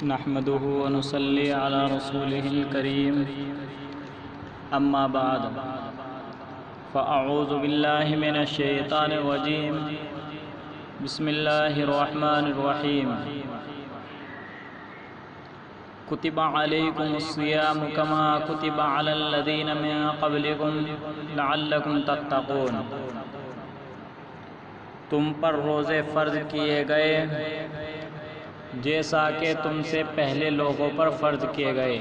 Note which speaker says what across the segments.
Speaker 1: نحمده ونصلي على رسوله الكريم اما بعد فاعوذ بالله من الشيطان الرجيم بسم الله الرحمن الرحيم كتب عليكم الصيام كما كتب على الذين من قبلكم لعلكم تتقون تم پر روزے فرض کیے گئے جیسا کہ تم سے پہلے لوگوں پر فرض کیے گئے،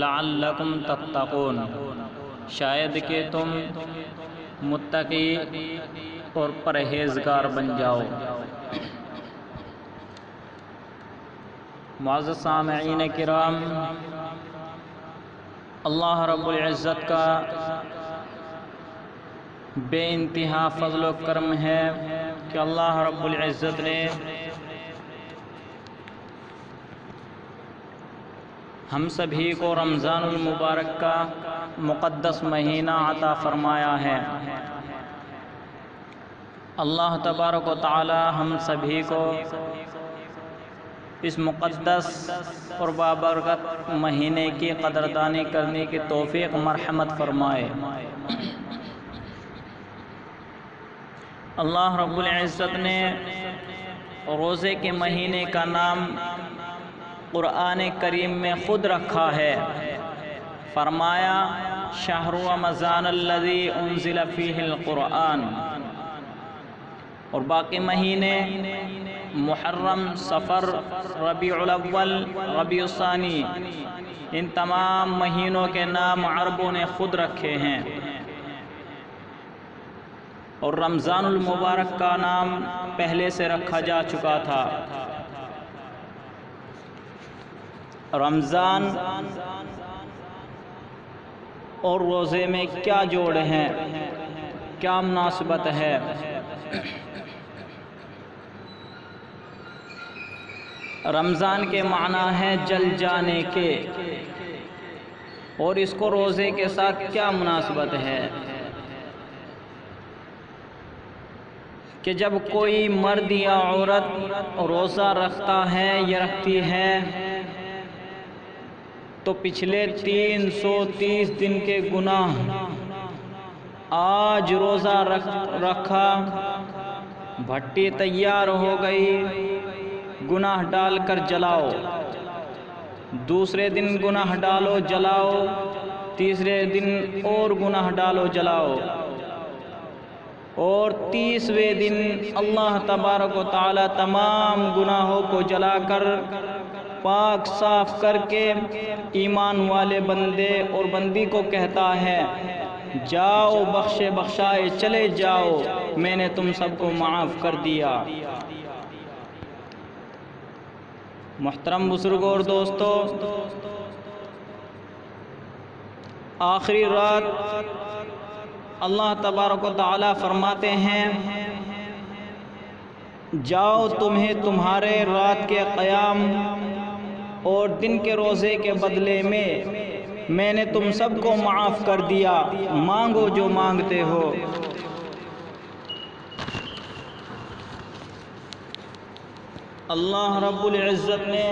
Speaker 1: لعلکم تتقون، شاید کہ تم متقی اور پرہیزگار بن جاؤ۔ معزز سامعین کرام، اللہ رب العزت کا بے انتہا فضل و کرم ہے کہ اللہ رب العزت نے ہم سبھی کو رمضان المبارک کا مقدس مہینہ عطا فرمایا ہے۔ اللہ تبارک و تعالی ہم سبھی کو اس مقدس اور بابرکت مہینے کی قدردانی کرنے کی توفیق مرحمت فرمائے۔ اللہ رب العزت نے روزے کے مہینے کا نام قرآن کریم میں خود رکھا ہے، فرمایا شہر رمضان الذی انزل فیہ القرآن، اور باقی مہینے محرم، صفر، ربیع الاول، ربیع الثانی، ان تمام مہینوں کے نام عربوں نے خود رکھے ہیں، اور رمضان المبارک کا نام پہلے سے رکھا جا چکا تھا۔ رمضان اور روزے میں کیا جوڑ ہیں، کیا مناسبت ہے؟ رمضان کے معنی ہے جل جانے کے، اور اس کو روزے کے ساتھ کیا مناسبت ہے کہ جب کوئی مرد یا عورت روزہ رکھتا ہے یا رکھتی ہے تو پچھلے 330 دن کے گناہ آج روزہ رکھا، بھٹی تیار ہو گئی، گناہ ڈال کر جلاؤ، دوسرے دن گناہ ڈالو جلاؤ، تیسرے دن اور گناہ ڈالو جلاؤ، اور 30ویں دن اللہ تبارک و تعالی تمام گناہوں کو جلا کر پاک صاف کر کے ایمان والے بندے اور بندی کو کہتا ہے جاؤ بخشے بخشائے چلے جاؤ، میں نے تم سب کو معاف کر دیا۔ محترم بزرگوں اور دوستو، آخری رات اللہ تبارک و تعالی فرماتے ہیں جاؤ تمہیں تمہارے رات کے قیام اور دن کے روزے کے بدلے میں نے تم سب کو معاف کر دیا، مانگو جو مانگتے ہو۔ اللہ رب العزت نے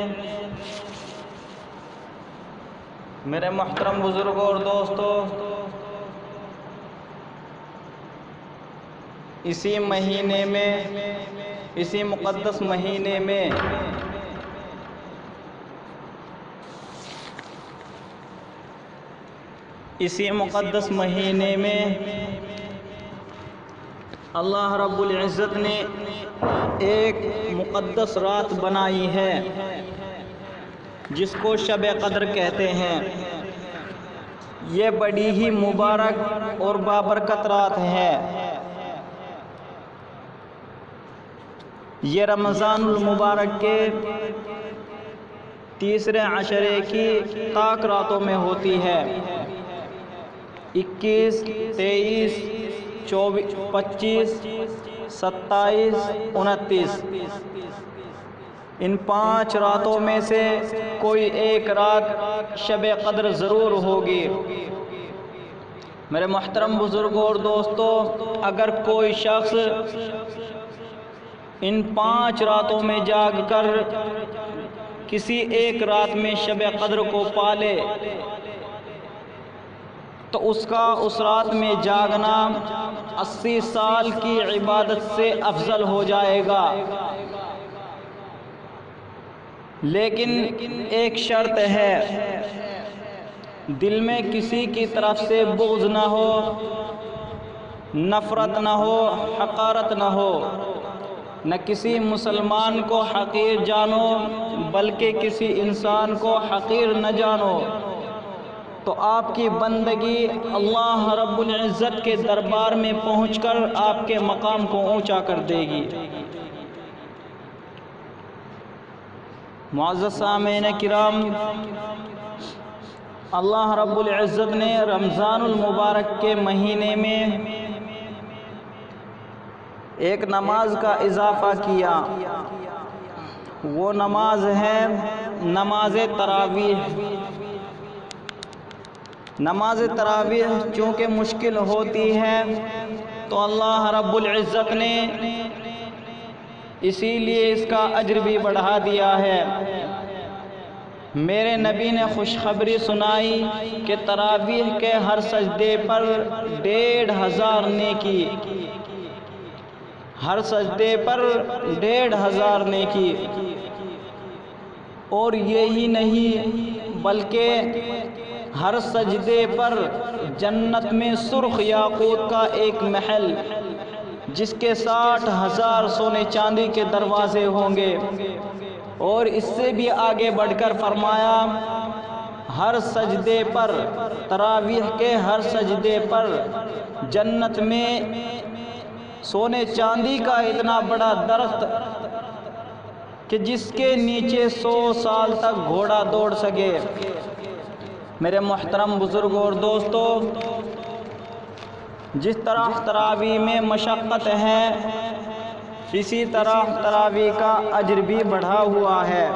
Speaker 1: میرے محترم بزرگوں اور دوستو اسی مہینے میں، اسی مقدس مہینے میں اللہ رب العزت نے ایک مقدس رات بنائی ہے جس کو شب قدر کہتے ہیں۔ یہ بڑی ہی مبارک اور بابرکت رات ہے۔ یہ رمضان المبارک کے تیسرے عشرے کی طاق راتوں میں ہوتی ہے۔ 21، 23، 25، 27، 29، ان 5 راتوں میں سے کوئی ایک رات شب قدر ضرور ہوگی۔ میرے محترم بزرگوں اور دوستو، اگر کوئی شخص ان 5 راتوں میں جاگ کر کسی ایک رات میں شب قدر کو پالے تو اس کا اس رات میں جاگنا 80 سال کی عبادت سے افضل ہو جائے گا۔ لیکن ایک شرط ہے، دل میں کسی کی طرف سے بغض نہ ہو، نفرت نہ ہو، حقارت نہ ہو، نہ کسی مسلمان کو حقیر جانو بلکہ کسی انسان کو حقیر نہ جانو، تو آپ کی بندگی اللہ رب العزت کے دربار میں پہنچ کر آپ کے مقام کو اونچا کر دے گی۔ معزز سامعین کرام، اللہ رب العزت نے رمضان المبارک کے مہینے میں ایک نماز کا اضافہ کیا، وہ نماز ہے نماز تراویح۔ نماز تراویح چونکہ مشکل ہوتی ہے تو اللہ رب العزت نے اسی لیے اس کا اجر بھی بڑھا دیا ہے۔ میرے نبی نے خوشخبری سنائی کہ تراویح کے ہر سجدے پر 1500 نیکی، ہر سجدے پر 1500 نیکی۔ اور یہی نہیں بلکہ ہر سجدے پر جنت میں سرخ یاقوت کا ایک محل جس کے 60,000 سونے چاندی کے دروازے ہوں گے، اور اس سے بھی آگے بڑھ کر فرمایا ہر سجدے پر، تراویح کے ہر سجدے پر جنت میں سونے چاندی کا اتنا بڑا درخت کہ جس کے نیچے 100 سال تک گھوڑا دوڑ سکے۔ میرے محترم بزرگوں اور دوستو، جس طرح تراویح میں مشقت ہے اسی طرح تراویح کا اجر بھی بڑھا ہوا ہے۔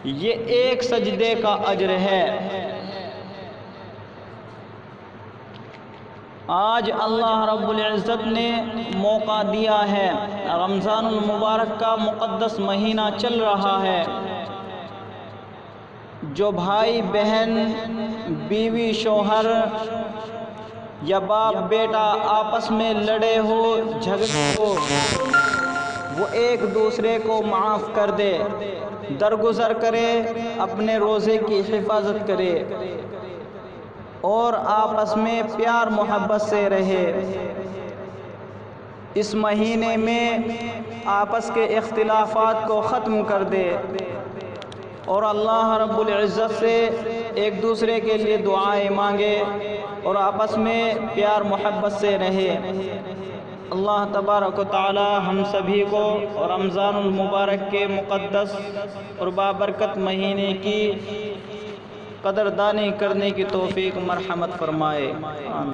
Speaker 1: یہ ایک سجدے کا اجر ہے۔ آج اللہ رب العزت نے موقع دیا ہے، رمضان المبارک کا مقدس مہینہ چل رہا ہے، جو بھائی بہن، بیوی شوہر یا باپ بیٹا آپس میں لڑے ہو، جھگڑے ہو، وہ ایک دوسرے کو معاف کر دے، درگزر کرے، اپنے روزے کی حفاظت کرے اور آپس میں پیار محبت سے رہے۔ اس مہینے میں آپس کے اختلافات کو ختم کر دے اور اللہ رب العزت سے ایک دوسرے کے لیے دعائیں مانگے اور آپس میں پیار محبت سے رہے۔ اللہ تبارک و تعالی ہم سبھی کو رمضان المبارک کے مقدس اور بابرکت مہینے کی قدردانی کرنے کی توفیق مرحمت فرمائے۔